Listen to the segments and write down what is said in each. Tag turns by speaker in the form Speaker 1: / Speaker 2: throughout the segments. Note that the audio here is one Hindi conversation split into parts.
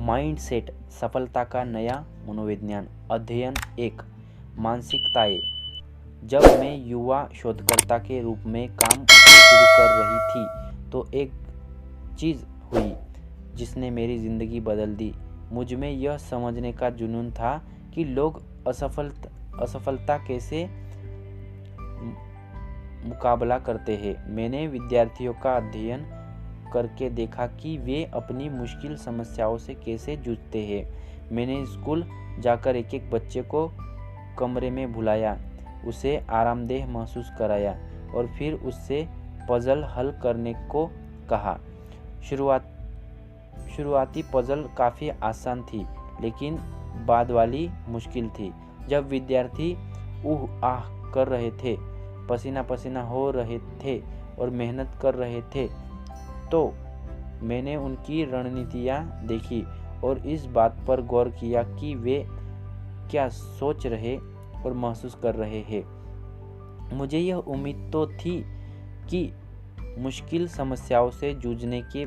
Speaker 1: माइंडसेट, सफलता का नया मनोविज्ञान। अध्ययन 1, मानसिकताएं। जब मैं युवा शोधकर्ता के रूप में काम शुरू कर रही थी तो एक चीज़ हुई जिसने मेरी ज़िंदगी बदल दी। मुझ में यह समझने का जुनून था कि लोग असफलता कैसे मुकाबला करते हैं। मैंने विद्यार्थियों का अध्ययन करके देखा कि वे अपनी मुश्किल समस्याओं से कैसे जूझते हैं। मैंने स्कूल जाकर एक एक बच्चे को कमरे में बुलाया, उसे आरामदेह महसूस कराया और फिर उससे पजल हल करने को कहा। शुरुआती पजल काफ़ी आसान थी, लेकिन बाद वाली मुश्किल थी। जब विद्यार्थी ऊह आह कर रहे थे, पसीना पसीना हो रहे थे और मेहनत कर रहे थे, तो मैंने उनकी रणनीतियाँ देखी और इस बात पर गौर किया कि वे क्या सोच रहे और महसूस कर रहे हैं। मुझे यह उम्मीद तो थी कि मुश्किल समस्याओं से जूझने के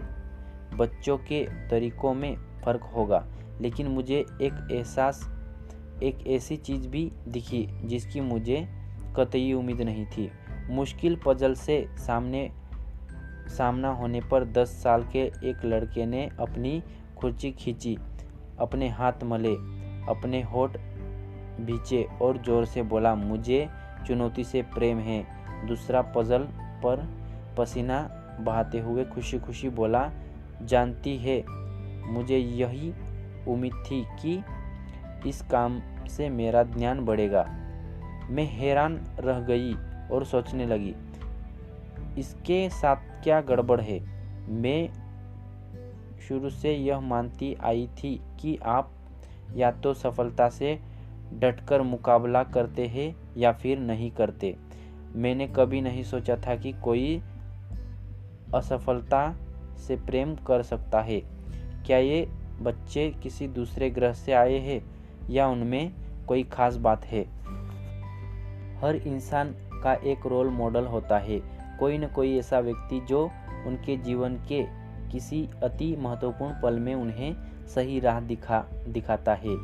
Speaker 1: बच्चों के तरीकों में फ़र्क होगा, लेकिन मुझे एक ऐसी चीज़ भी दिखी जिसकी मुझे कतई उम्मीद नहीं थी। मुश्किल पजल से सामना होने पर 10 साल के एक लड़के ने अपनी कुर्सी खींची, अपने हाथ मले, अपने होठ भींचे और जोर से बोला, मुझे चुनौती से प्रेम है। दूसरा पजल पर पसीना बहाते हुए खुशी खुशी बोला, जानती है, मुझे यही उम्मीद थी कि इस काम से मेरा ज्ञान बढ़ेगा। मैं हैरान रह गई और सोचने लगी, इसके साथ क्या गड़बड़ है। मैं शुरू से यह मानती आई थी कि आप या तो सफलता से डटकर मुकाबला करते हैं या फिर नहीं करते। मैंने कभी नहीं सोचा था कि कोई असफलता से प्रेम कर सकता है। क्या ये बच्चे किसी दूसरे ग्रह से आए हैं या उनमें कोई खास बात है। हर इंसान का एक रोल मॉडल होता है, कोई न कोई ऐसा व्यक्ति जो उनके जीवन के किसी अति महत्वपूर्ण पल में उन्हें सही राह दिखाता है।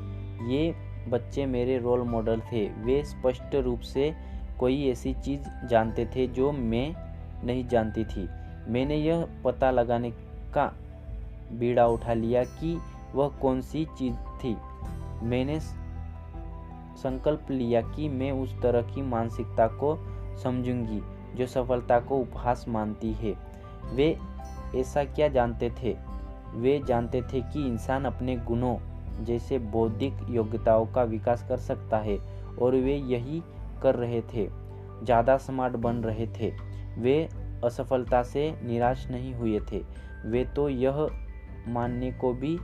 Speaker 1: ये बच्चे मेरे रोल मॉडल थे। वे स्पष्ट रूप से कोई ऐसी चीज़ जानते थे जो मैं नहीं जानती थी। मैंने यह पता लगाने का बीड़ा उठा लिया कि वह कौन सी चीज़ थी। मैंने संकल्प लिया कि मैं उस तरह की मानसिकता को समझूंगी जो सफलता को उपहास मानती है। वे ऐसा क्या जानते थे? वे जानते थे कि इंसान अपने गुणों जैसे बौद्धिक योग्यताओं का विकास कर सकता है और वे यही कर रहे थे। ज़्यादा स्मार्ट बन रहे थे। वे असफलता से निराश नहीं हुए थे। वे तो यह मानने को भी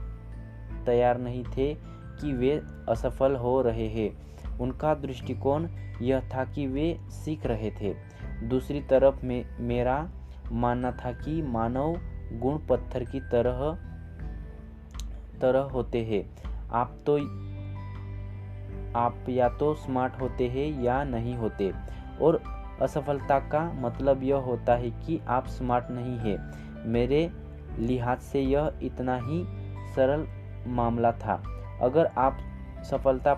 Speaker 1: तैयार नहीं थे कि वे असफल हो रहे हैं। उनका दृष्टिकोण यह था कि वे सीख रहे थे। दूसरी तरफ मेरा मानना था कि मानव गुण पत्थर की तरह होते हैं। आप या तो स्मार्ट होते हैं या नहीं होते, और असफलता का मतलब यह होता है कि आप स्मार्ट नहीं हैं। मेरे लिहाज से यह इतना ही सरल मामला था। अगर आप सफलता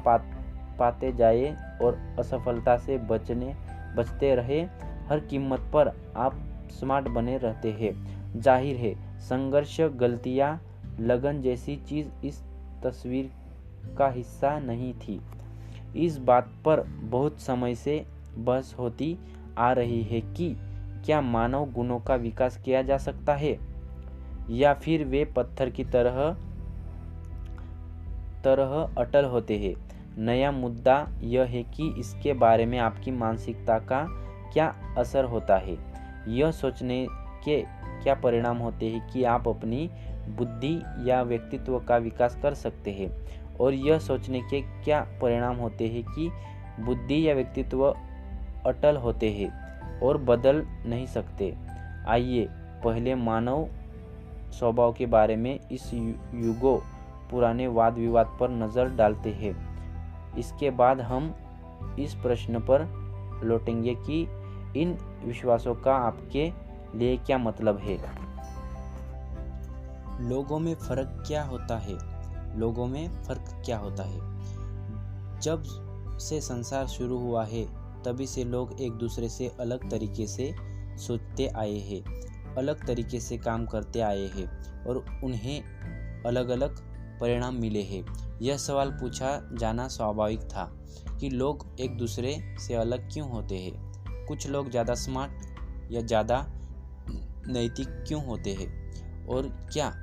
Speaker 1: पाते जाए और असफलता से बचते रहे, हर कीमत पर आप स्मार्ट बने रहते हैं। जाहिर है, संघर्ष, गलतियाँ, लगन जैसी चीज़ इस तस्वीर का हिस्सा नहीं थी। इस बात पर बहुत समय से बहस होती आ रही है कि क्या मानव गुणों का विकास किया जा सकता है या फिर वे पत्थर की तरह अटल होते हैं। नया मुद्दा यह है कि इसके बारे में आपकी मानसिकता का क्या असर होता है। यह सोचने के क्या परिणाम होते हैं कि आप अपनी बुद्धि या व्यक्तित्व का विकास कर सकते हैं, और यह सोचने के क्या परिणाम होते हैं कि बुद्धि या व्यक्तित्व अटल होते हैं और बदल नहीं सकते। आइए पहले मानव स्वभाव के बारे में इस युगों पुराने वाद विवाद पर नज़र डालते हैं। इसके बाद हम इस प्रश्न पर लौटेंगे कि इन विश्वासों का आपके लिए क्या मतलब है। लोगों में फ़र्क क्या होता है? लोगों में फर्क क्या होता है। जब से संसार शुरू हुआ है तभी से लोग एक दूसरे से अलग तरीके से सोचते आए हैं, अलग तरीके से काम करते आए हैं और उन्हें अलग अलग परिणाम मिले हैं। यह सवाल पूछा जाना स्वाभाविक था कि लोग एक दूसरे से अलग क्यों होते हैं। कुछ लोग ज़्यादा स्मार्ट या ज़्यादा नैतिक क्यों होते हैं, और क्या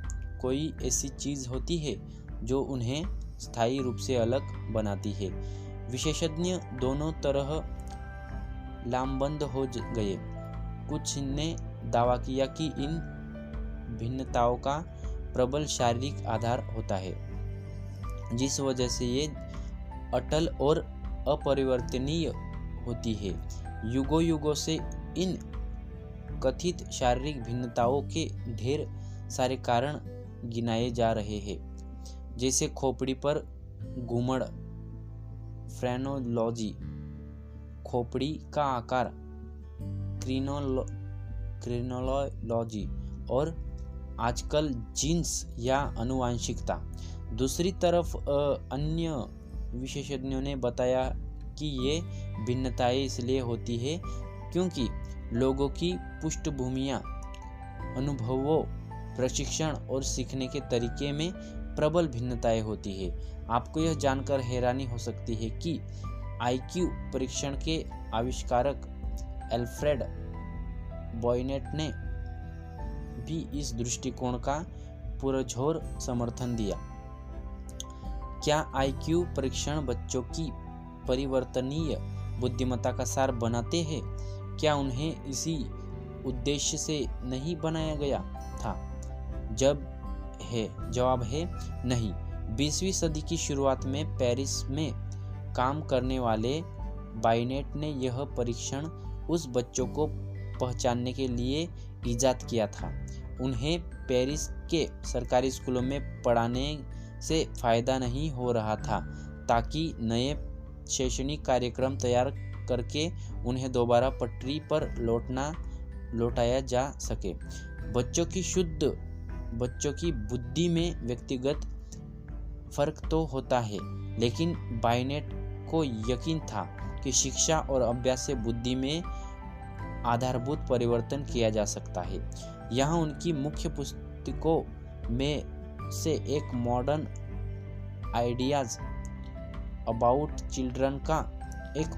Speaker 1: कोई ऐसी चीज़ होती है जो उन्हें स्थायी रूप से अलग बनाती है। विशेषज्ञ दोनों तरह लामबंद हो गए। कुछ ने दावा किया कि इन भिन्नताओं का प्रबल शारीरिक आधार होता है, जिस वजह से ये अटल और अपरिवर्तनीय होती है। युगों युगों से इन कथित शारीरिक भिन्नताओं के ढेर सारे कारण गिनाए जा रहे हैं, जैसे खोपड़ी पर घुमड़, फ्रेनोलॉजी, खोपड़ी का आकार, क्रिनोलॉजी और आजकल जीन्स या आनुवंशिकता। दूसरी तरफ अन्य विशेषज्ञों ने बताया कि ये भिन्नताएं इसलिए होती है क्योंकि लोगों की पृष्ठभूमियाँ, अनुभवों, प्रशिक्षण और सीखने के तरीके में प्रबल भिन्नताएं होती है। आपको यह जानकर हैरानी हो सकती है कि आईक्यू परीक्षण के आविष्कारक एल्फ्रेड बॉयनेट ने भी इस दृष्टिकोण का पुरजोर समर्थन दिया। क्या आईक्यू परीक्षण बच्चों की परिवर्तनीय बुद्धिमत्ता का सार बनाते हैं? क्या उन्हें इसी उद्देश्य से नहीं बनाया गया था? जवाब है नहीं। 20वीं सदी की शुरुआत में पेरिस में काम करने वाले बायनेट ने यह परीक्षण उस बच्चों को पहचानने के लिए इजाद किया था। उन्हें पेरिस के सरकारी स्कूलों में पढ़ाने से फायदा नहीं हो रहा था, ताकि नए शैक्षणिक कार्यक्रम तैयार करके उन्हें दोबारा पटरी पर लौटाया जा सके। बच्चों की बुद्धि में व्यक्तिगत फर्क तो होता है, लेकिन बायनेट को यकीन था कि शिक्षा और अभ्यास से बुद्धि में आधारभूत परिवर्तन किया जा सकता है। यहाँ उनकी मुख्य पुस्तकों में से एक मॉडर्न आइडियाज अबाउट चिल्ड्रन का एक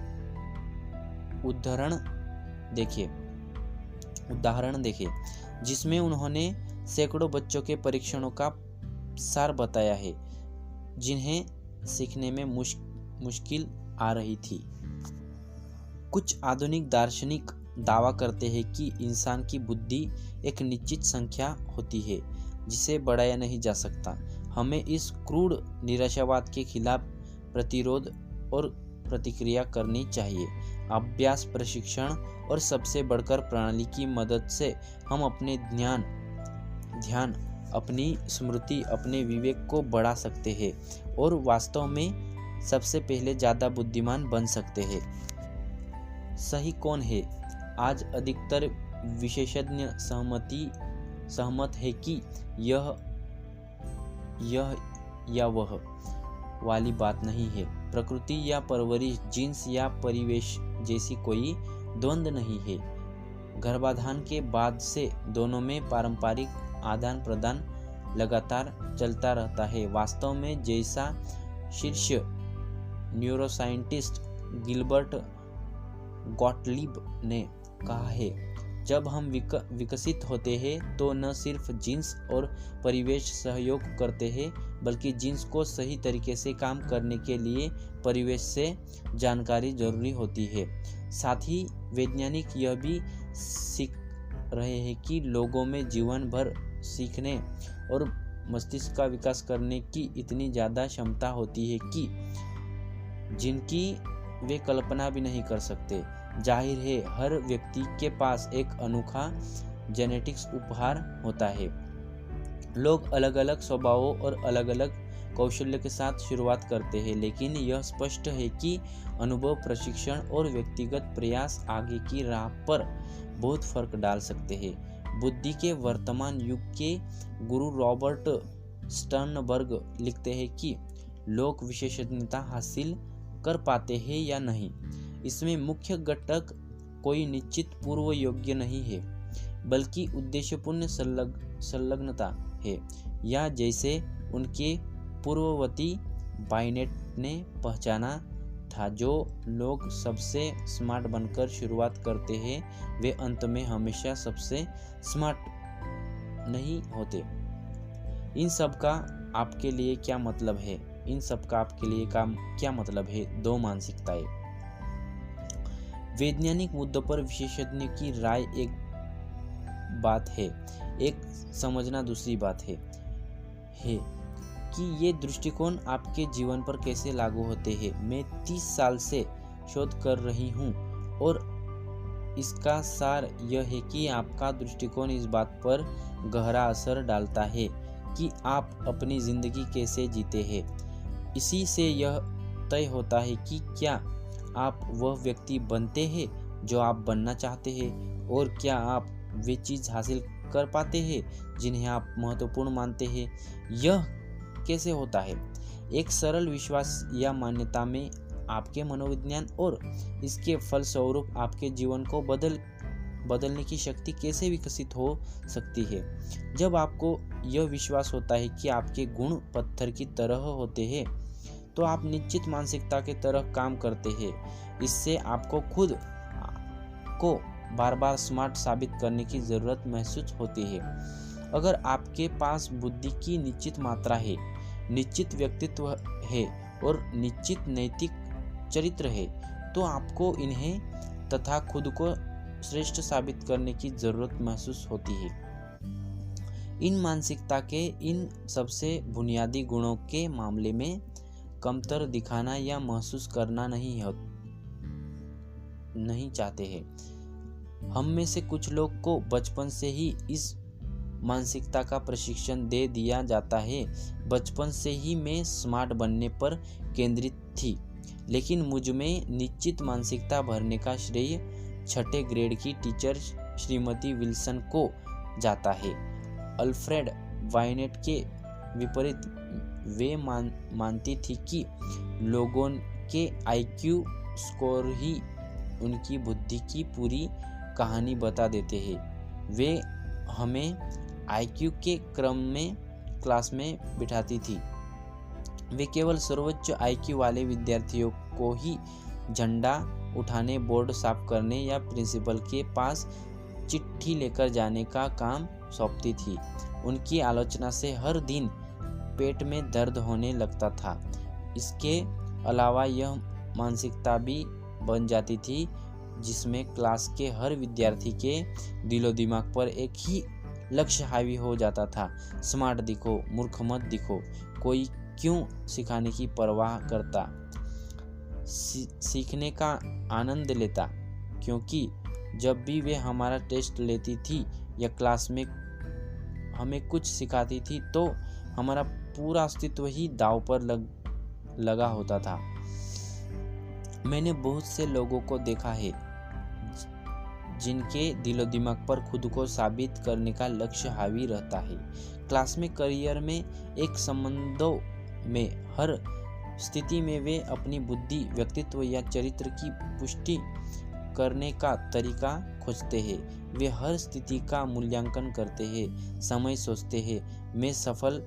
Speaker 1: उदाहरण देखिए, जिसमें उन्होंने सैकड़ों बच्चों के परीक्षणों का सार बताया है जिन्हें सीखने में मुश्किल आ रही थी। कुछ आधुनिक दार्शनिक दावा करते हैं कि इंसान की बुद्धि एक निश्चित संख्या होती है जिसे बढ़ाया नहीं जा सकता। हमें इस क्रूर निराशावाद के खिलाफ प्रतिरोध और प्रतिक्रिया करनी चाहिए। अभ्यास, प्रशिक्षण और सबसे बढ़कर प्रणाली की मदद से हम अपने ध्यान, अपनी स्मृति, अपने विवेक को बढ़ा सकते हैं और वास्तव में सबसे पहले ज़्यादा बुद्धिमान बन सकते हैं। सही कौन है? आज अधिकतर विशेषज्ञ सहमत है कि यह या वह वाली बात नहीं है। प्रकृति या परवरिश, जीन्स या परिवेश जैसी कोई द्वंद्व नहीं है। गर्भाधान के बाद से दोनों में पारंपरिक आदान प्रदान लगातार चलता रहता है। वास्तव में, जैसा शीर्ष न्यूरोसाइंटिस्ट गिलबर्ट गॉटलीब ने कहा है, जब हम विकसित होते हैं तो न सिर्फ जीन्स और परिवेश सहयोग करते हैं, बल्कि जीन्स को सही तरीके से काम करने के लिए परिवेश से जानकारी जरूरी होती है। साथ ही वैज्ञानिक यह भी सीख रहे हैं कि लोगों में जीवन भर सीखने और मस्तिष्क का विकास करने की इतनी ज़्यादा क्षमता होती है कि जिनकी वे कल्पना भी नहीं कर सकते। जाहिर है, हर व्यक्ति के पास एक अनोखा जेनेटिक्स उपहार होता है। लोग अलग अलग स्वभावों और अलग अलग कौशल्य के साथ शुरुआत करते हैं, लेकिन यह स्पष्ट है कि अनुभव, प्रशिक्षण और व्यक्तिगत प्रयास आगे की राह पर बहुत फर्क डाल सकते हैं। बुद्धि के वर्तमान युग के गुरु रॉबर्ट स्टर्नबर्ग लिखते हैं कि लोग विशेषज्ञता हासिल कर पाते हैं या नहीं, इसमें मुख्य घटक कोई निश्चित पूर्व योग्य नहीं है, बल्कि उद्देश्यपूर्ण संलग्नता है, या जैसे उनके पूर्ववर्ती बायनेट ने पहचाना था, जो लोग सबसे स्मार्ट बनकर शुरुआत करते हैं वे अंत में हमेशा सबसे स्मार्ट नहीं होते। इन सब का आपके लिए क्या मतलब है? क्या मतलब है? दो मानसिकताएं। वैज्ञानिक मुद्दों पर विशेषज्ञ की राय एक बात है, एक समझना दूसरी बात है कि ये दृष्टिकोण आपके जीवन पर कैसे लागू होते हैं। मैं 30 साल से शोध कर रही हूँ और इसका सार यह है कि आपका दृष्टिकोण इस बात पर गहरा असर डालता है कि आप अपनी जिंदगी कैसे जीते हैं। इसी से यह तय होता है कि क्या आप वह व्यक्ति बनते हैं जो आप बनना चाहते हैं, और क्या आप वे चीज़ हासिल कर पाते हैं जिन्हें आप महत्वपूर्ण मानते हैं। यह कैसे होता है? एक सरल विश्वास या मान्यता में आपके मनोविज्ञान और इसके फलस्वरूप आपके जीवन को बदलने की शक्ति कैसे विकसित हो सकती है। जब आपको यह विश्वास होता है कि आपके गुण पत्थर की तरह होते हैं, तो आप निश्चित मानसिकता के तरह काम करते हैं। इससे आपको खुद को बार बार स्मार्ट साबित करने की जरूरत महसूस होती है। अगर आपके पास बुद्धि की निश्चित मात्रा है, निश्चित व्यक्तित्व है और निश्चित नैतिक चरित्र है, तो आपको इन्हें तथा खुद को श्रेष्ठ साबित करने की जरूरत महसूस होती है। इन मानसिकता के इन सबसे बुनियादी गुणों के मामले में कमतर दिखाना या महसूस करना नहीं चाहते हैं। हम में से कुछ लोग को बचपन से ही इस मानसिकता का प्रशिक्षण दे दिया जाता है। बचपन से ही मैं स्मार्ट बनने पर केंद्रित थी, लेकिन मुझ में निश्चित मानसिकता भरने का श्रेय 6ठे ग्रेड की टीचर श्रीमती विल्सन को जाता है। अल्फ्रेड वायनेट के विपरीत वे मानती थी कि लोगों के आईक्यू स्कोर ही उनकी बुद्धि की पूरी कहानी बता देते हैं। वे हमें आईक्यू के क्रम में क्लास में बिठाती थी। वे केवल सर्वोच्च आईक्यू वाले विद्यार्थियों को ही झंडा उठाने, बोर्ड साफ करने या प्रिंसिपल के पास चिट्ठी लेकर जाने का काम सौंपती थी। उनकी आलोचना से हर दिन पेट में दर्द होने लगता था। इसके अलावा यह मानसिकता भी बन जाती थी जिसमें क्लास के हर विद्यार्थी के दिलो दिमाग पर एक ही लक्ष्य हावी हो जाता था, स्मार्ट दिखो, मूर्ख मत दिखो। कोई क्यों सिखाने की परवाह करता, सीखने का आनंद लेता, क्योंकि जब भी वे हमारा टेस्ट लेती थी या क्लास में हमें कुछ सिखाती थी तो हमारा पूरा अस्तित्व ही दांव पर लगा होता था। मैंने बहुत से लोगों को देखा है जिनके दिलो दिमाग पर खुद को साबित करने का लक्ष्य हावी रहता है। क्लास में, करियर में, एक संबंधों में, हर स्थिति में वे अपनी बुद्धि, व्यक्तित्व या चरित्र की पुष्टि करने का तरीका खोजते हैं। वे हर स्थिति का मूल्यांकन करते हैं, समय सोचते हैं, मैं सफल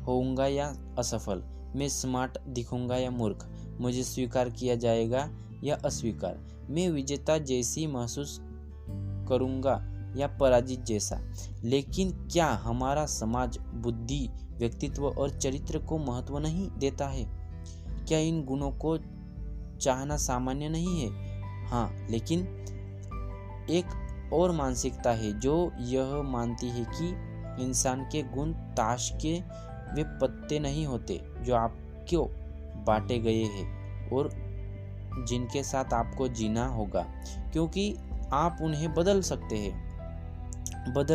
Speaker 1: होऊंगा या असफल, मैं स्मार्ट दिखूंगा या मूर्ख, मुझे स्वीकार किया जाएगा या अस्वीकार, मैं विजेता जैसी महसूस करूंगा या पराजित जैसा। लेकिन क्या हमारा समाज बुद्धि, व्यक्तित्व और चरित्र को महत्व नहीं देता है? क्या इन गुणों को चाहना सामान्य नहीं है? हाँ, लेकिन एक और मानसिकता है जो यह मानती है कि इंसान के गुण ताश के वे पत्ते नहीं होते जो आपको बांटे गए हैं और जिनके साथ आपको जीना होगा, क्योंकि आप उन्हें बदल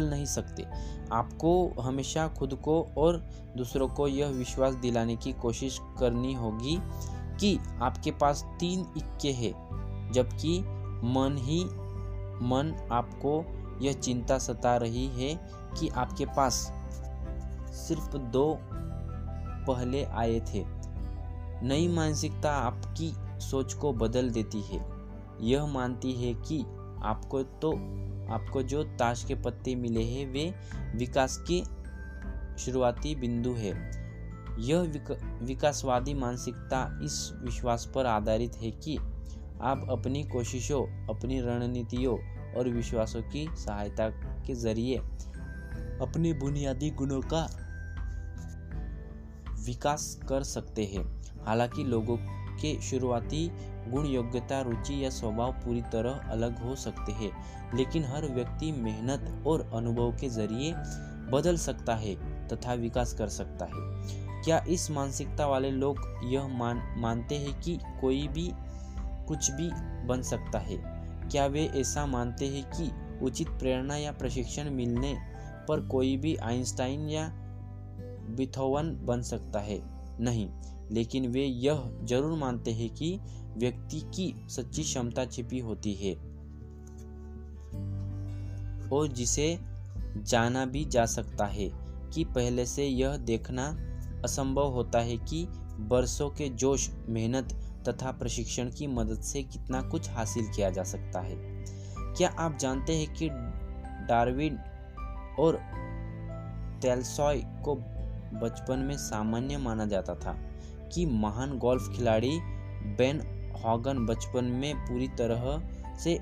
Speaker 1: नहीं सकते। आपको हमेशा खुद को और दूसरों को यह विश्वास दिलाने की कोशिश करनी होगी कि आपके पास 3 इक्के हैं, जबकि मन आपको यह चिंता सता रही है कि आपके पास सिर्फ 2 पहले आए थे। नई मानसिकता आपकी सोच को बदल देती है। यह मानती है कि आपको जो ताश के पत्ते मिले हैं वे विकास के शुरुआती बिंदु है। यह विकासवादी मानसिकता इस विश्वास पर आधारित है कि आप अपनी कोशिशों, अपनी रणनीतियों और विश्वासों की सहायता के जरिए अपने बुनियादी गुणों का विकास कर सकते हैं। हालांकि लोगों के शुरुआती गुण, योग्यता, रुचि या स्वभाव पूरी तरह अलग हो सकते हैं, लेकिन हर व्यक्ति मेहनत और अनुभव के जरिए बदल सकता है तथा विकास कर सकता है। क्या इस मानसिकता वाले लोग यह मानते हैं कि कोई भी कुछ भी बन सकता है? क्या वे ऐसा मानते हैं कि उचित प्रेरणा या प्रशिक्षण मिलने पर कोई भी आइंस्टाइन या बीथोवन बन सकता है? नहीं, लेकिन वे यह जरूर मानते हैं कि व्यक्ति की सच्ची क्षमता छिपी होती है और जिसे जाना भी जा सकता है कि पहले से यह देखना असंभव होता है कि बरसों के जोश, मेहनत तथा प्रशिक्षण की मदद से कितना कुछ हासिल किया जा सकता है। क्या आप जानते हैं कि डार्विन और टॉल्स्टॉय को बचपन में सामान्य माना जाता था कि महान गोल्फ खिलाड़ी बेन हॉगन बचपन में पूरी तरह से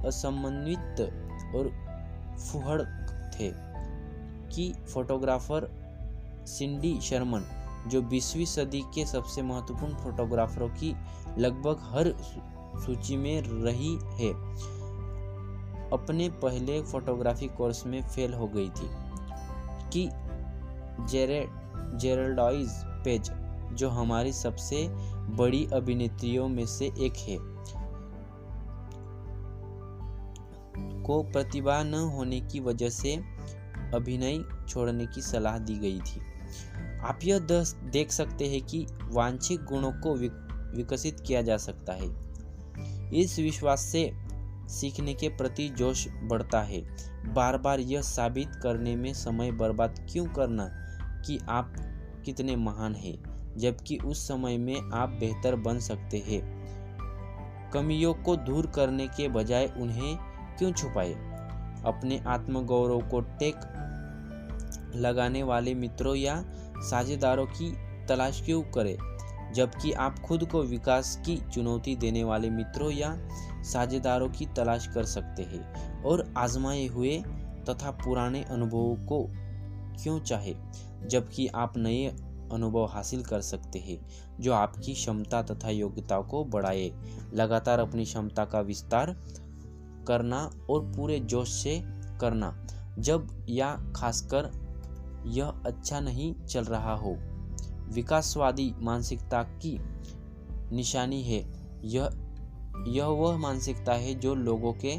Speaker 1: असमन्वित और फुहड़ थे, कि फोटोग्राफर सिंडी शर्मन, जो 20वीं सदी के सबसे महत्वपूर्ण फोटोग्राफरों की लगभग हर सूची में रही है, अपने पहले फोटोग्राफी कोर्स में फेल हो गई थी, कि जेरल्डाइज पेज, जो हमारी सबसे बड़ी अभिनेत्रियों में से एक है, को प्रतिभा न होने की वजह से अभिनय छोड़ने की सलाह दी गई थी। आप यह देख सकते हैं कि वांछित गुणों को विकसित किया जा सकता है। इस विश्वास से सीखने के प्रति जोश बढ़ता है। बार बार यह साबित करने में समय बर्बाद क्यों करना कि आप कितने महान हैं, जबकि उस समय में आप बेहतर बन सकते हैं। कमियों को दूर करने के बजाय उन्हें क्यों छुपाए? अपने आत्मगौरव को टेक लगाने वाले मित्रों या साझेदारों की तलाश क्यों करें, जबकि आप खुद को विकास की चुनौती देने वाले मित्रों या साझेदारों की तलाश कर सकते हैं और आजमाए हुए तथा पुराने अनुभवों को क्यों चाहे, जबकि आप नए अनुभव हासिल कर सकते हैं जो आपकी क्षमता तथा योग्यता को बढ़ाए। लगातार अपनी क्षमता का विस्तार करना और पूरे जोश से करना, जब या खासकर यह अच्छा नहीं चल रहा हो, विकासवादी मानसिकता की निशानी है। यह वह मानसिकता है जो लोगों के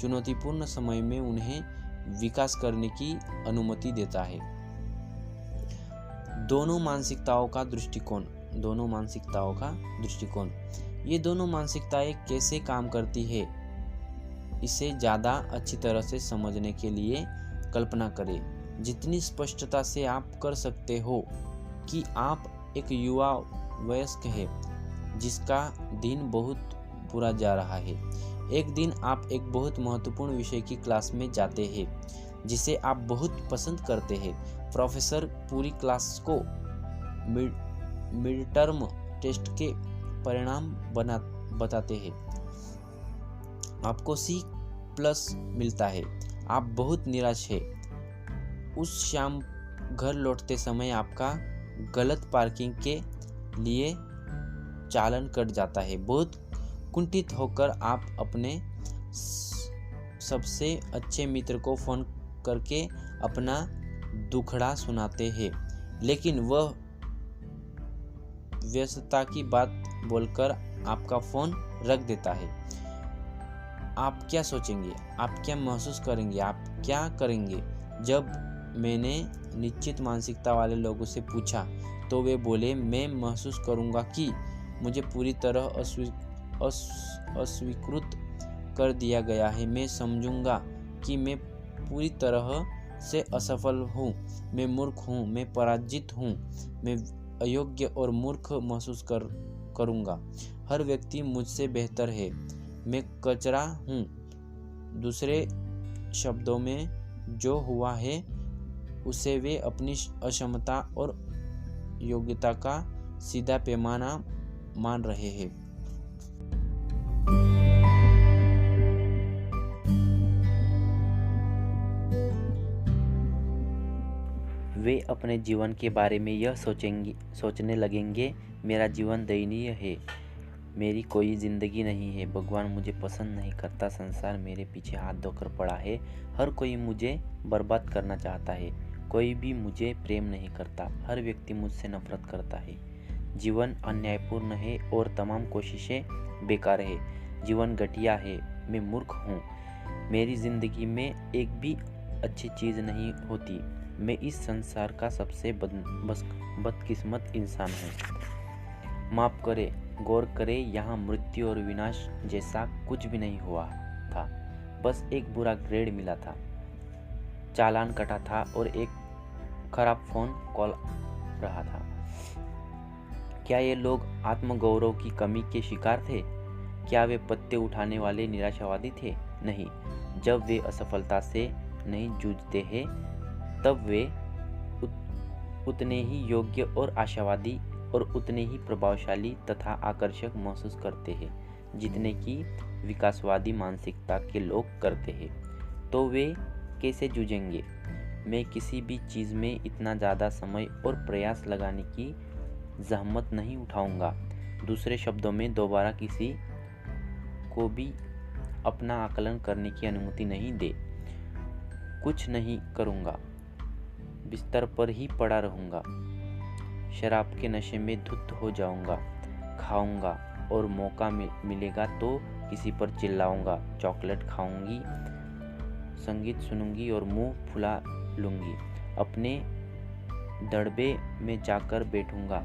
Speaker 1: चुनौतीपूर्ण समय में उन्हें विकास करने की अनुमति देता है। दोनों मानसिकताओं का दृष्टिकोण। ये दोनों मानसिकताएं कैसे काम करती है, इसे ज़्यादा अच्छी तरह से समझने के लिए कल्पना करें। जितनी स्पष्टता से आप कर सकते हो कि आप एक युवा वयस्क है जिसका दिन बहुत बुरा जा रहा है। एक दिन आप एक बहुत महत्वपूर्ण विषय की क्लास में जाते हैं जिसे आप बहुत पसंद करते हैं। प्रोफेसर पूरी क्लास को मिड टर्म टेस्ट के परिणाम बताते हैं। आपको C+ मिलता है। आप बहुत निराश हैं। उस शाम घर लौटते समय आपका गलत पार्किंग के लिए चालान कट जाता है। बहुत कुंठित होकर आप अपने सबसे अच्छे मित्र को फोन करके अपना दुखड़ा सुनाते हैं, लेकिन वह व्यस्तता की बात बोलकर आपका फोन रख देता है। आप क्या सोचेंगे? आप क्या महसूस करेंगे? आप क्या करेंगे? जब मैंने निश्चित मानसिकता वाले लोगों से पूछा तो वे बोले, मैं महसूस करूंगा कि मुझे पूरी तरह अस्वीकृत कर दिया गया है। मैं समझूंगा कि मैं पूरी तरह से असफल हूँ, मैं मूर्ख हूँ, मैं पराजित हूँ, मैं अयोग्य और मूर्ख महसूस करूँगा। हर व्यक्ति मुझसे बेहतर है, मैं कचरा हूँ। दूसरे शब्दों में, जो हुआ है उसे वे अपनी अक्षमता और योग्यता का सीधा पैमाना मान रहे हैं। वे अपने जीवन के बारे में यह सोचने लगेंगे, मेरा जीवन दयनीय है, मेरी कोई ज़िंदगी नहीं है, भगवान मुझे पसंद नहीं करता, संसार मेरे पीछे हाथ धोकर पड़ा है, हर कोई मुझे बर्बाद करना चाहता है, कोई भी मुझे प्रेम नहीं करता, हर व्यक्ति मुझसे नफरत करता है, जीवन अन्यायपूर्ण है और तमाम कोशिशें बेकार है, जीवन घटिया है, मैं मूर्ख हूँ, मेरी ज़िंदगी में एक भी अच्छी चीज़ नहीं होती, मैं इस संसार का सबसे बदकिस्मत इंसान हूँ। माफ़ करे, गौर करे, यहाँ मृत्यु और विनाश जैसा कुछ भी नहीं हुआ था, बस एक बुरा ग्रेड मिला था, चालान कटा था और एक खराब फोन कॉल रहा था। क्या ये लोग आत्मगौरव की कमी के शिकार थे? क्या वे पत्ते उठाने वाले निराशावादी थे? नहीं, जब वे असफलता से नहीं जूझते हैं तब वे उतने ही योग्य और आशावादी और उतने ही प्रभावशाली तथा आकर्षक महसूस करते हैं जितने कि विकासवादी मानसिकता के लोग करते हैं। तो वे कैसे जूझेंगे? मैं किसी भी चीज़ में इतना ज़्यादा समय और प्रयास लगाने की ज़हमत नहीं उठाऊंगा। दूसरे शब्दों में, दोबारा किसी को भी अपना आकलन करने की अनुमति नहीं दे। कुछ नहीं करूंगा, बिस्तर पर ही पड़ा रहूंगा, शराब के नशे में धुत हो जाऊंगा, खाऊंगा और मौका मिलेगा तो किसी पर चिल्लाऊंगा, चॉकलेट खाऊंगी, संगीत सुनूंगी और मुंह फुला लूंगी, अपने दड़बे में जाकर बैठूंगा,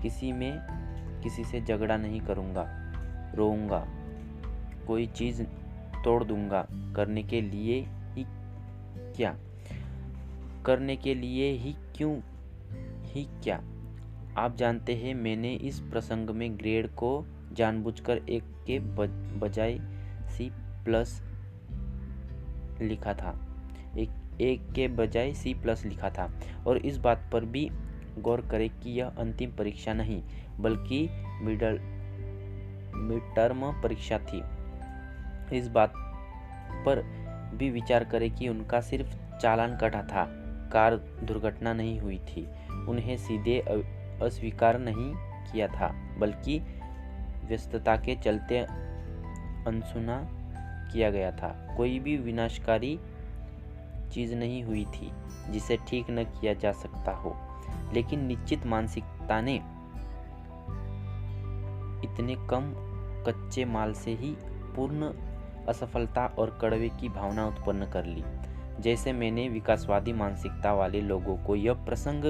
Speaker 1: किसी से झगड़ा नहीं करूंगा, रोऊंगा, कोई चीज़ तोड़ दूंगा, करने के लिए ही क्या? आप जानते हैं, मैंने इस प्रसंग में ग्रेड को जानबूझकर एक के बजाय C+ लिखा था, एक के बजाय C+ लिखा था, और इस बात पर भी गौर करें कि यह अंतिम परीक्षा नहीं बल्कि मिड टर्म परीक्षा थी। इस बात पर भी विचार करें कि उनका सिर्फ चालान कटा था, कार दुर्घटना नहीं हुई थी, उन्हें सीधे अस्वीकार नहीं किया था बल्कि व्यस्तता के चलते अनसुना किया गया था। कोई भी विनाशकारी चीज़ नहीं हुई थी जिसे ठीक न किया जा सकता हो, लेकिन निश्चित मानसिकता ने इतने कम कच्चे माल से ही पूर्ण असफलता और कड़वे की भावना उत्पन्न कर ली। जैसे मैंने विकासवादी मानसिकता वाले लोगों को यह प्रसंग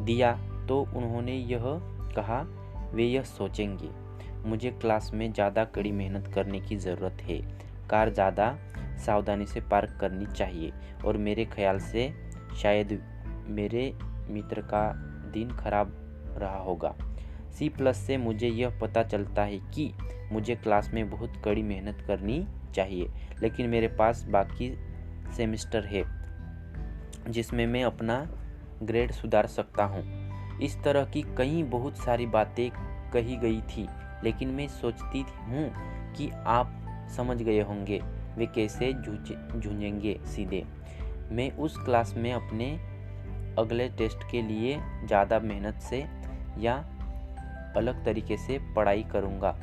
Speaker 1: दिया तो उन्होंने यह कहा, वे यह सोचेंगे, मुझे क्लास में ज़्यादा कड़ी मेहनत करने की ज़रूरत है, कार ज़्यादा सावधानी से पार्क करनी चाहिए, और मेरे ख्याल से शायद मेरे मित्र का दिन खराब रहा होगा। C+ से मुझे यह पता चलता है कि मुझे क्लास में बहुत कड़ी मेहनत करनी चाहिए, लेकिन मेरे पास बाकी सेमेस्टर है जिसमें मैं अपना ग्रेड सुधार सकता हूँ। इस तरह की कई बहुत सारी बातें कही गई थी, लेकिन मैं सोचती हूँ कि आप समझ गए होंगे वे कैसे जूझेंगे। सीधे मैं उस क्लास में अपने अगले टेस्ट के लिए ज़्यादा मेहनत से या अलग तरीके से पढ़ाई करूँगा,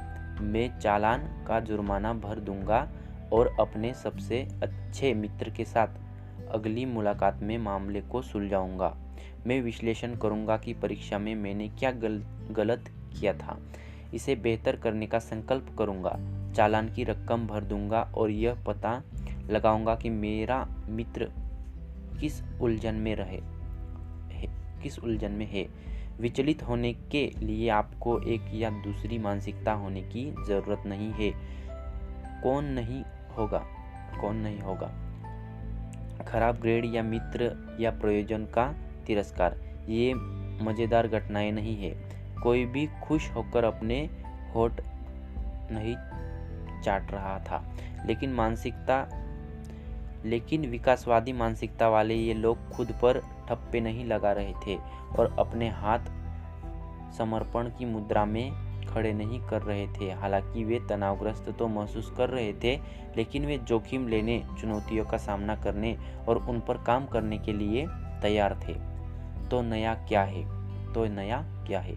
Speaker 1: मैं चालान का जुर्माना भर दूँगा और अपने सबसे अच्छे मित्र के साथ अगली मुलाकात में मामले को सुलझाऊँगा। मैं विश्लेषण करूँगा कि परीक्षा में मैंने क्या गलत किया था, इसे बेहतर करने का संकल्प करूँगा, चालान की रकम भर दूँगा और यह पता लगाऊँगा कि मेरा मित्र किस उलझन में है। विचलित होने के लिए आपको एक या दूसरी मानसिकता होने की ज़रूरत नहीं है। कौन नहीं होगा? खराब ग्रेड या मित्र या प्रयोजन का तिरस्कार, ये मज़ेदार घटनाएं नहीं है। कोई भी खुश होकर अपने होठ नहीं चाट रहा था, लेकिन विकासवादी मानसिकता वाले ये लोग खुद पर ठप्पे नहीं लगा रहे थे और अपने हाथ समर्पण की मुद्रा में खड़े नहीं कर रहे थे। हालांकि वे तनावग्रस्त तो महसूस कर रहे थे, लेकिन वे जोखिम लेने, चुनौतियों का सामना करने और उन पर काम करने के लिए तैयार थे। तो नया क्या है?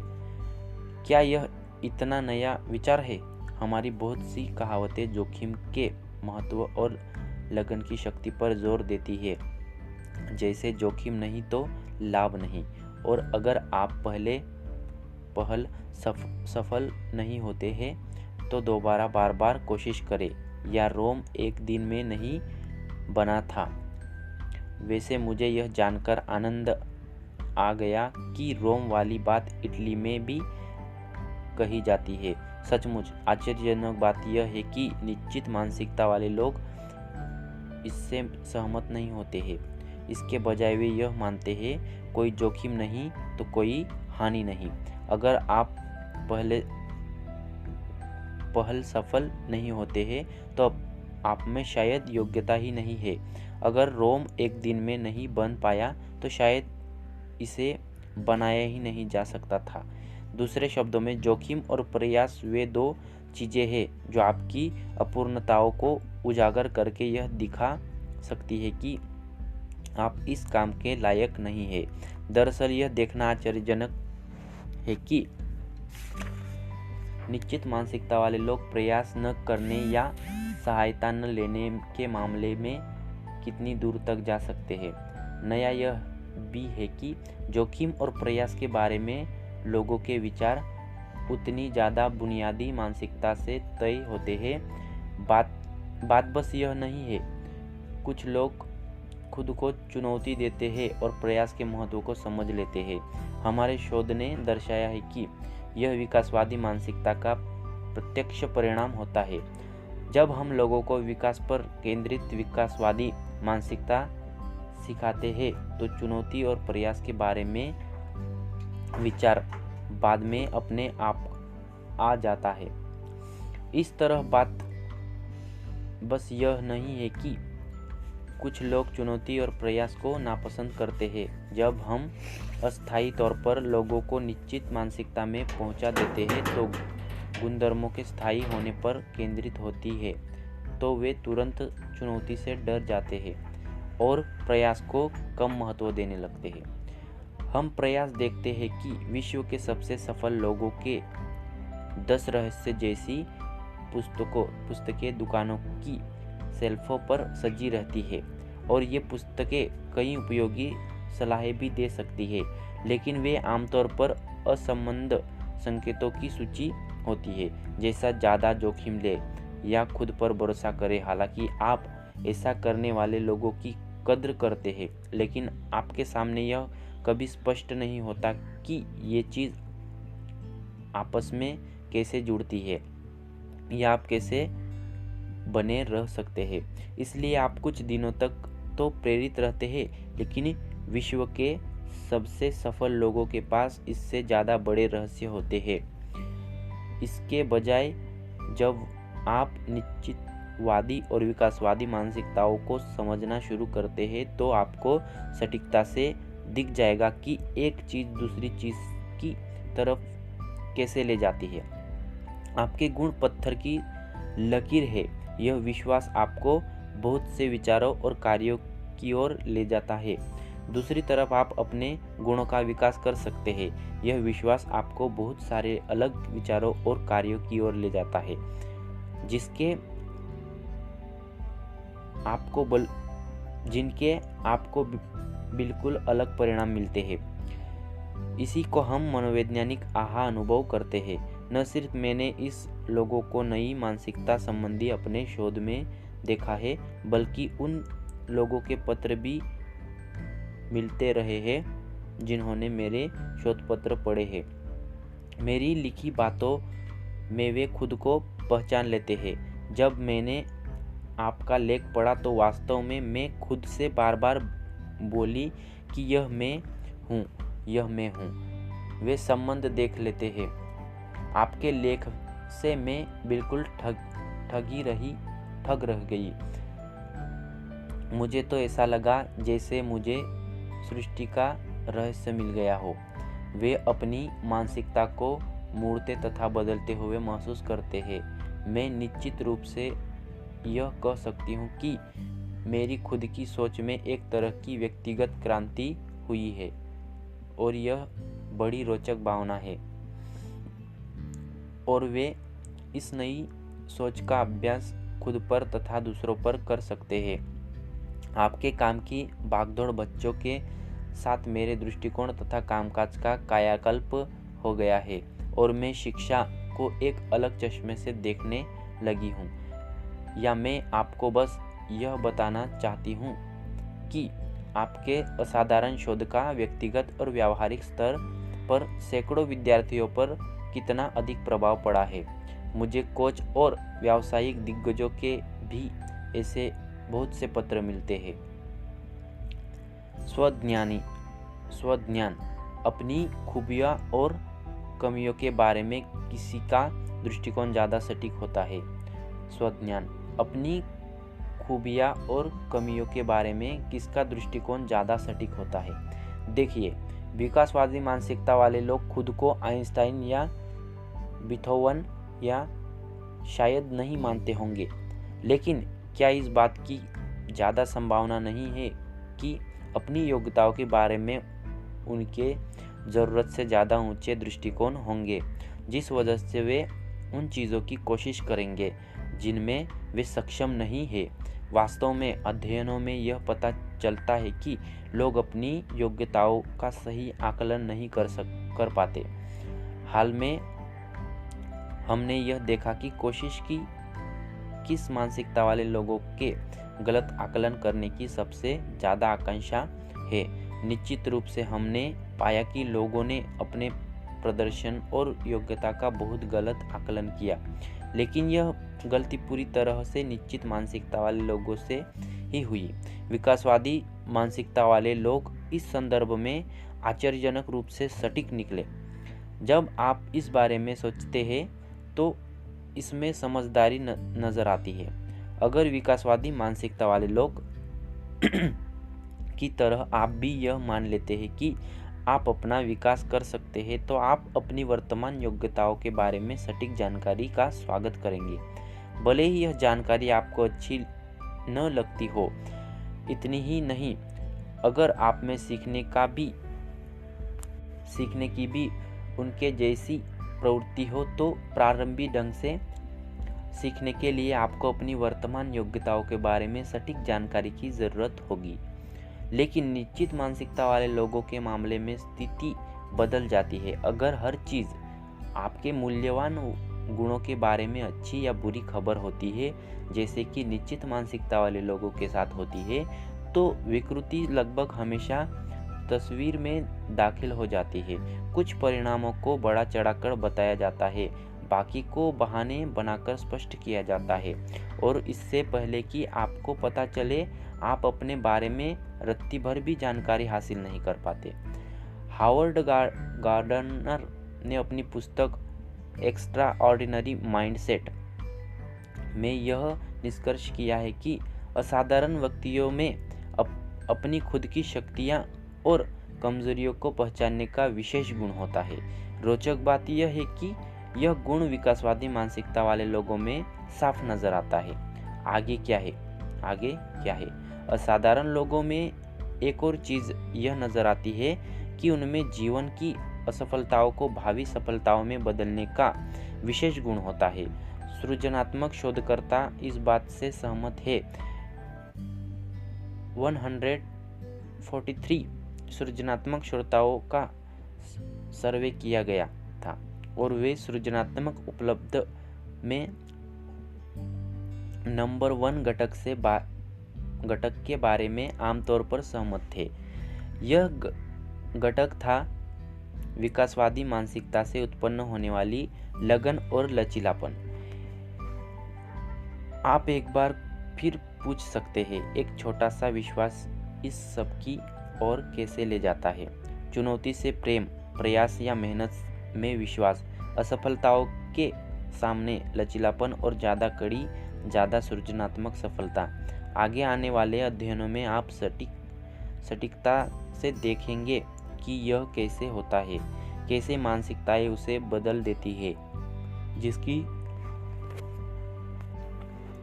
Speaker 1: क्या यह इतना नया विचार है? हमारी बहुत सी कहावतें जोखिम के महत्व और लगन की शक्ति पर जोर देती है, जैसे जोखिम नहीं तो लाभ नहीं, और अगर आप पहल सफल नहीं होते हैं तो दोबारा बार बार कोशिश करें, या रोम एक दिन में नहीं बना था। वैसे मुझे यह जानकर आनंद आ गया कि रोम वाली बात इटली में भी कही जाती है। सचमुच आश्चर्यजनक बात यह है कि निश्चित मानसिकता वाले लोग इससे सहमत नहीं होते हैं। इसके बजाय वे यह मानते हैं, कोई जोखिम नहीं तो कोई हानि नहीं। अगर आप पहल सफल नहीं होते हैं तो आप में शायद योग्यता ही नहीं है। अगर रोम एक दिन में नहीं बन पाया तो शायद इसे बनाया ही नहीं जा सकता था। दूसरे शब्दों में, जोखिम और प्रयास वे दो चीज़ें हैं जो आपकी अपूर्णताओं को उजागर करके यह दिखा सकती है कि आप इस काम के लायक नहीं है। दरअसल यह देखना आश्चर्यजनक है कि निश्चित मानसिकता वाले लोग प्रयास न करने या सहायता न लेने के मामले में कितनी दूर तक जा सकते हैं। नया यह भी है कि जोखिम और प्रयास के बारे में लोगों के विचार उतनी ज़्यादा बुनियादी मानसिकता से तय होते हैं। बात बस यह नहीं है। कुछ लोग खुद को चुनौती देते हैं और प्रयास के महत्व को समझ लेते हैं। हमारे शोध ने दर्शाया है कि यह विकासवादी मानसिकता का प्रत्यक्ष परिणाम होता है। जब हम लोगों को विकास पर केंद्रित विकासवादी मानसिकता सिखाते हैं तो चुनौती और प्रयास के बारे में विचार बाद में अपने आप आ जाता है। इस तरह बात बस यह नहीं है कि कुछ लोग चुनौती और प्रयास को नापसंद करते हैं। जब हम अस्थायी तौर पर लोगों को निश्चित मानसिकता में पहुंचा देते हैं तो गुणधर्मों के स्थायी होने पर केंद्रित होती है, तो वे तुरंत चुनौती से डर जाते हैं और प्रयास को कम महत्व देने लगते हैं। हम प्रयास देखते हैं कि विश्व के सबसे सफल लोगों के 10 रहस्य जैसी पुस्तकें दुकानों की शेल्फों पर सजी रहती है, और ये पुस्तकें कई उपयोगी सलाहें भी दे सकती है, लेकिन वे आमतौर पर असंबद्ध संकेतों की सूची होती है, जैसा ज़्यादा जोखिम ले या खुद पर भरोसा करें। हालांकि आप ऐसा करने वाले लोगों की कद्र करते हैं, लेकिन आपके सामने यह कभी स्पष्ट नहीं होता कि ये चीज़ आपस में कैसे जुड़ती है या आप कैसे बने रह सकते हैं। इसलिए आप कुछ दिनों तक तो प्रेरित रहते हैं, लेकिन विश्व के सबसे सफल लोगों के पास इससे ज़्यादा बड़े रहस्य होते हैं। इसके बजाय जब आप निश्चितवादी और विकासवादी मानसिकताओं को समझना शुरू करते हैं तो आपको सटीकता से दिख जाएगा कि एक चीज़ दूसरी चीज़ की तरफ कैसे ले जाती है। आपके गुण पत्थर की लकीर है। यह विश्वास आपको बहुत से विचारों और कार्यों की ओर ले जाता है। दूसरी तरफ आप अपने गुणों का विकास कर सकते हैं। यह विश्वास आपको बहुत सारे अलग विचारों और कार्यों की ओर ले जाता है जिनके आपको बिल्कुल अलग परिणाम मिलते हैं। इसी को हम मनोवैज्ञानिक आहा अनुभव करते हैं। न सिर्फ मैंने इस लोगों को नई मानसिकता संबंधी अपने शोध में देखा है, बल्कि उन लोगों के पत्र भी मिलते रहे हैं जिन्होंने मेरे शोध पत्र पढ़े हैं। मेरी लिखी बातों में वे खुद को पहचान लेते हैं। जब मैंने आपका लेख पढ़ा तो वास्तव में मैं खुद से बार बार बोली कि यह मैं हूँ, यह मैं हूँ। वे संबंध देख लेते हैं। आपके लेख से मैं बिल्कुल ठग रह गई। मुझे तो ऐसा लगा जैसे मुझे सृष्टि का रहस्य मिल गया हो। वे अपनी मानसिकता को मुड़ते तथा बदलते हुए महसूस करते हैं। मैं निश्चित रूप से यह कह सकती हूँ कि मेरी खुद की सोच में एक तरह की व्यक्तिगत क्रांति हुई है और यह बड़ी रोचक भावना है। और वे इस नई सोच का अभ्यास खुद पर तथा दूसरों पर कर सकते हैं। आपके काम की भागदौड़ बच्चों के साथ मेरे दृष्टिकोण तथा कामकाज का कायाकल्प हो गया है और मैं शिक्षा को एक अलग चश्मे से देखने लगी हूँ। या मैं आपको बस यह बताना चाहती हूँ कि आपके असाधारण शोध का व्यक्तिगत और व्यावहारिक स्तर पर सैकड़ों विद्यार्थियों पर कितना अधिक प्रभाव पड़ा है। मुझे कोच और व्यावसायिक दिग्गजों के भी ऐसे बहुत से पत्र मिलते हैं। स्वज्ञान अपनी खूबियाँ और कमियों के बारे में किसी का दृष्टिकोण ज़्यादा सटीक होता है। स्वज्ञान अपनी खूबियाँ और कमियों के बारे में किसका दृष्टिकोण ज़्यादा सटीक होता है। देखिए, विकासवादी मानसिकता वाले लोग खुद को आइंस्टाइन या बीथोवन या शायद नहीं मानते होंगे, लेकिन क्या इस बात की ज़्यादा संभावना नहीं है कि अपनी योग्यताओं के बारे में उनके ज़रूरत से ज़्यादा ऊंचे दृष्टिकोण होंगे, जिस वजह से वे उन चीज़ों की कोशिश करेंगे जिनमें वे सक्षम नहीं है। वास्तव में अध्ययनों में यह पता चलता है कि लोग अपनी योग्यताओं का सही आकलन नहीं कर पाते। हाल में हमने यह देखा कि कोशिश की किस मानसिकता वाले लोगों के गलत आकलन करने की सबसे ज़्यादा आकांक्षा है। निश्चित रूप से हमने पाया कि लोगों ने अपने प्रदर्शन और योग्यता का बहुत गलत आकलन किया, लेकिन यह गलती पूरी तरह से निश्चित मानसिकता वाले लोगों से ही हुई। विकासवादी मानसिकता वाले लोग इस संदर्भ में आश्चर्यजनक रूप से सटीक निकले। जब आप इस बारे में सोचते हैं तो इसमें समझदारी नजर आती है। अगर विकासवादी मानसिकता वाले लोग की तरह आप भी यह मान लेते हैं कि आप अपना विकास कर सकते हैं, तो आप अपनी वर्तमान योग्यताओं के बारे में सटीक जानकारी का स्वागत करेंगे, भले ही यह जानकारी आपको अच्छी न लगती हो। इतनी ही नहीं, अगर आप में सीखने की भी उनके जैसी प्रवृत्ति हो, तो प्रारंभिक ढंग से सीखने के लिए आपको अपनी वर्तमान योग्यताओं के बारे में सटीक जानकारी की ज़रूरत होगी। लेकिन निश्चित मानसिकता वाले लोगों के मामले में स्थिति बदल जाती है। अगर हर चीज़ आपके मूल्यवान गुणों के बारे में अच्छी या बुरी खबर होती है, जैसे कि निश्चित मानसिकता वाले लोगों के साथ होती है, तो विकृति लगभग हमेशा तस्वीर में दाखिल हो जाती है। कुछ परिणामों को बढ़ा चढ़ाकर बताया जाता है, बाकी को बहाने बनाकर स्पष्ट किया जाता है, और इससे पहले कि आपको पता चले आप अपने बारे में रत्ती भर भी जानकारी हासिल नहीं कर पाते। हावर्ड गार्डनर ने अपनी पुस्तक एक्स्ट्रा ऑर्डिनरी माइंडसेट में यह निष्कर्ष किया है कि असाधारण व्यक्तियों में अपनी खुद की शक्तियाँ और कमजोरियों को पहचानने का विशेष गुण होता है। रोचक बात यह है कि यह गुण विकासवादी मानसिकता वाले लोगों में साफ नजर आता है। आगे क्या है? असाधारण लोगों में एक और चीज़ यह नजर आती है कि उनमें जीवन की असफलताओं को भावी सफलताओं में बदलने का विशेष गुण होता है। सृजनात्मक शोधकर्ता इस बात से सहमत है। 143 सृजनात्मक श्रोताओं का सर्वे किया गया था और वे सृजनात्मक उपलब्ध में नंबर 1 घटक के बारे में आमतौर पर सहमत थे। यह घटक था विकासवादी मानसिकता से उत्पन्न होने वाली लगन और लचीलापन। आप एक बार फिर पूछ सकते हैं, एक छोटा सा विश्वास इस सब की ओर कैसे ले जाता है। चुनौती से प्रेम, प्रयास या मेहनत में विश्वास, असफलताओं के सामने लचीलापन और ज़्यादा कड़ी, ज़्यादा सृजनात्मक सफलता। आगे आने वाले अध्ययनों में आप सटीकता से देखेंगे कि यह कैसे होता है, कैसे मानसिकताएं उसे बदल देती है जिसकी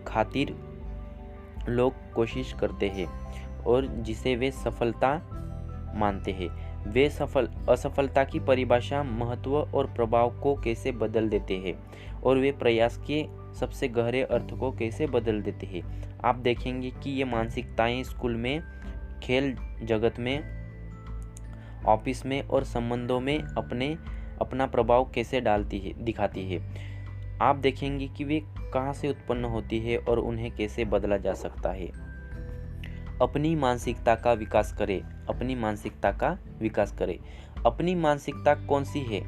Speaker 1: खातिर लोग कोशिश करते हैं और जिसे वे सफलता मानते हैं। वे असफलता की परिभाषा, महत्व और प्रभाव को कैसे बदल देते हैं और वे प्रयास के सबसे गहरे अर्थ को कैसे बदल देते हैं। आप देखेंगे कि ये मानसिकताएं स्कूल में, खेल जगत में, ऑफिस में और संबंधों में अपना प्रभाव कैसे दिखाती है। आप देखेंगे कि वे कहाँ से उत्पन्न होती है और उन्हें कैसे बदला जा सकता है। अपनी मानसिकता का विकास करें। अपनी मानसिकता का विकास करें। अपनी मानसिकता कौन सी है?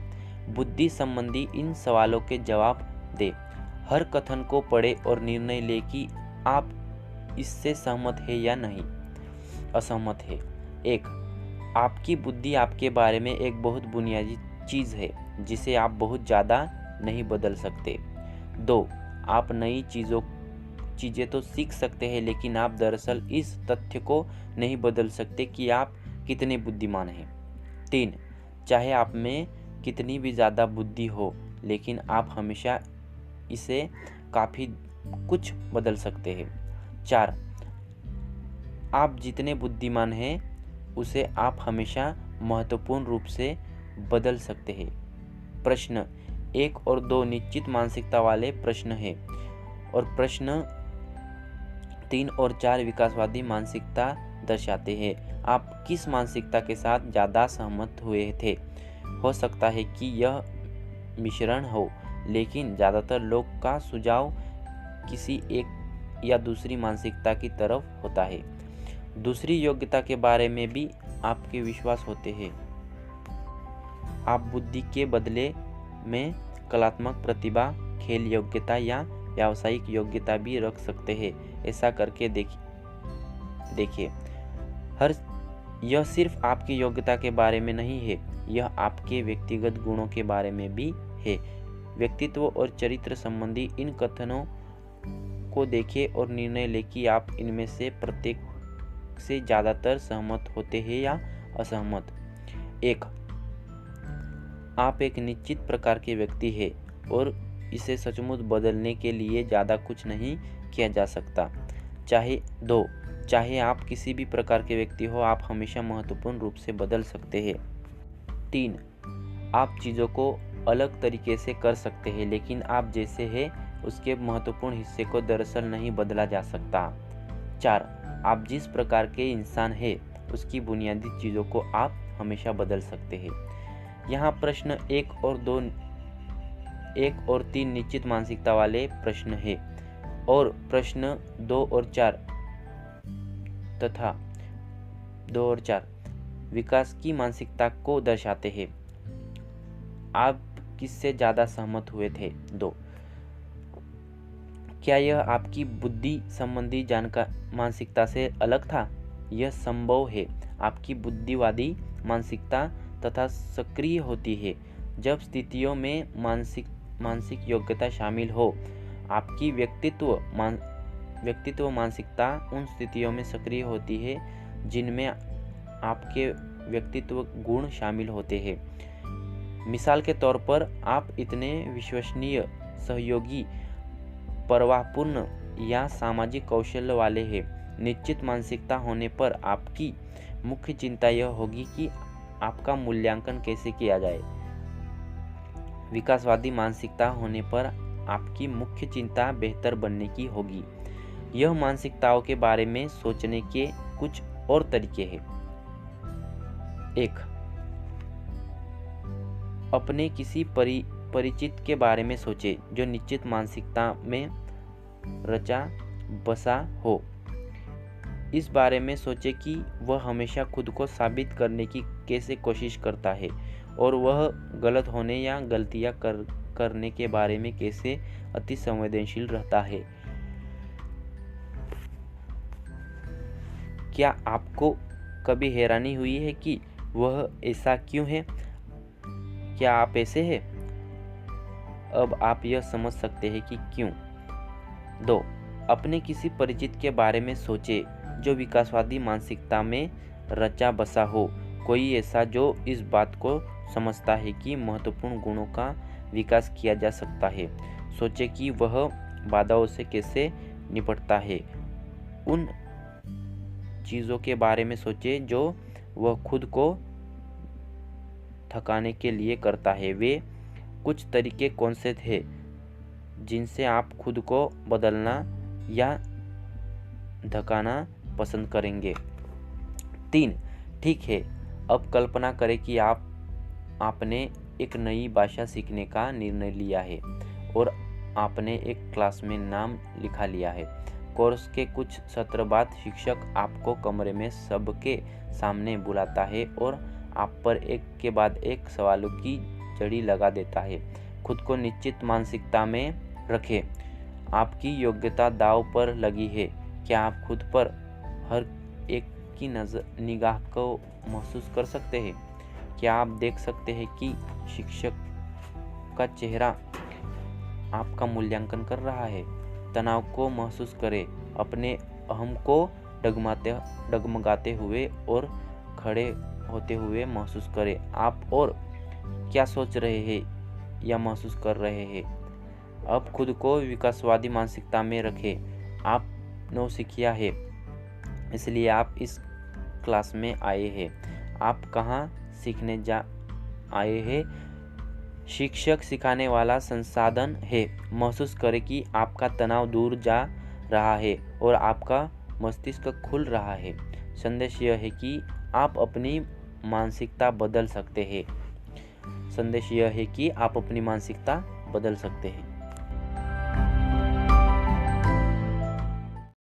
Speaker 1: बुद्धि संबंधी इन सवालों के जवाब दें। हर कथन को पढ़े और निर्णय लें कि आप इससे सहमत है या नहीं असहमत है। 1. आपकी बुद्धि आपके बारे में एक बहुत बुनियादी चीज़ है जिसे आप बहुत ज़्यादा नहीं बदल सकते। 2. आप नई चीज़ें तो सीख सकते हैं, लेकिन आप दरअसल इस तथ्य को नहीं बदल सकते कि आप कितने बुद्धिमान हैं। 3. चाहे आप में कितनी भी ज़्यादा बुद्धि हो, लेकिन आप हमेशा इसे काफ़ी कुछ बदल सकते हैं। 4. आप जितने बुद्धिमान हैं उसे आप हमेशा महत्वपूर्ण रूप से बदल सकते हैं। प्रश्न 1 और 2 निश्चित मानसिकता वाले प्रश्न हैं और प्रश्न 3 और 4 विकासवादी मानसिकता दर्शाते हैं। आप किस मानसिकता के साथ ज़्यादा सहमत हुए थे? हो सकता है कि यह मिश्रण हो, लेकिन ज़्यादातर लोग का सुझाव किसी एक या दूसरी मानसिकता की तरफ होता है। दूसरी योग्यता के बारे में भी आपके विश्वास होते हैं। आप बुद्धि के बदले में कलात्मक प्रतिभा, खेल योग्यता या व्यावसायिक योग्यता भी रख सकते हैं। ऐसा करके देखिए। यह सिर्फ आपकी योग्यता के बारे में नहीं है, यह आपके व्यक्तिगत गुणों के बारे में भी है। व्यक्तित्व और चरित्र संबंधी इन कथनों को देखें और निर्णय लें कि आप इनमें से प्रत्येक से ज़्यादातर सहमत होते हैं या असहमत। 1. आप एक निश्चित प्रकार के व्यक्ति हैं और इसे सचमुच बदलने के लिए ज़्यादा कुछ नहीं किया जा सकता। 2. चाहे आप किसी भी प्रकार के व्यक्ति हो, आप हमेशा महत्वपूर्ण रूप से बदल सकते हैं। 3. आप चीज़ों को अलग तरीके से कर सकते हैं, लेकिन आप जैसे हैं उसके महत्वपूर्ण हिस्से को दरअसल नहीं बदला जा सकता। 4. आप जिस प्रकार के इंसान हैं उसकी बुनियादी चीज़ों को आप हमेशा बदल सकते हैं। यहाँ प्रश्न 1 और 3 निश्चित मानसिकता वाले प्रश्न हैं और प्रश्न 2 और 4 विकास की मानसिकता को दर्शाते हैं। आप किससे ज़्यादा सहमत हुए थे? 2. क्या यह आपकी बुद्धि संबंधी मानसिकता से अलग था? यह संभव है। आपकी बुद्धिवादी मानसिकता तथा सक्रिय होती है जब स्थितियों में मानसिक योग्यता शामिल हो। आपकी व्यक्तित्व मानसिकता उन स्थितियों में सक्रिय होती है जिनमें आपके व्यक्तित्व गुण शामिल होते हैं। मिसाल के तौर पर, आप इतने विश्वसनीय, सहयोगी, परवाहपूर्ण या सामाजिक कौशल वाले हैं। निश्चित मानसिकता होने पर आपकी मुख्य चिंता यह होगी कि आपका मूल्यांकन कैसे किया जाए। विकासवादी मानसिकता होने पर आपकी मुख्य चिंता बेहतर बनने की होगी। यह मानसिकताओं के बारे में सोचने के कुछ और तरीके हैं। 1. अपने किसी परिचित के बारे में सोचें जो निश्चित मानसिकता में रचा बसा हो। इस बारे में सोचें कि वह हमेशा खुद को साबित करने की कैसे कोशिश करता है और वह गलत होने या गलतियां करने के बारे में कैसे अति संवेदनशील रहता है। क्या आपको कभी हैरानी हुई है कि वह ऐसा क्यों है? क्या आप ऐसे हैं? अब आप यह समझ सकते हैं कि क्यों। 2. अपने किसी परिचित के बारे में सोचें जो विकासवादी मानसिकता में रचा बसा हो। कोई ऐसा जो इस बात को समझता है कि महत्वपूर्ण गुणों का विकास किया जा सकता है। सोचें कि वह बाधाओं से कैसे निपटता है। उन चीज़ों के बारे में सोचें जो वह खुद को थकाने के लिए करता है। वे कुछ तरीके कौन से थे जिनसे आप खुद को बदलना या थकाना पसंद करेंगे? 3. ठीक है, अब कल्पना करें कि आपने एक नई भाषा सीखने का निर्णय लिया है और आपने एक क्लास में नाम लिखा लिया है। कोर्स के कुछ सत्र बाद शिक्षक आपको कमरे में सबके सामने बुलाता है और आप पर एक के बाद एक सवालों की झड़ी लगा देता है। खुद को निश्चित मानसिकता में रखें। आपकी योग्यता दांव पर लगी है। क्या आप खुद पर हर एक की निगाह को महसूस कर सकते हैं? क्या आप देख सकते हैं कि शिक्षक का चेहरा आपका मूल्यांकन कर रहा है? तनाव को महसूस करें। अपने अहम को डगमगाते हुए और खड़े होते हुए महसूस करें। आप और क्या सोच रहे हैं या महसूस कर रहे हैं? अब खुद को विकासवादी मानसिकता में रखें। आप नौसिखिया है, इसलिए आप इस क्लास में आए हैं। आप कहाँ सीखने जा आए हैं? शिक्षक सिखाने वाला संसाधन है। महसूस करें कि आपका तनाव दूर जा रहा है और आपका मस्तिष्क खुल रहा है। संदेश यह है कि आप अपनी मानसिकता बदल सकते हैं।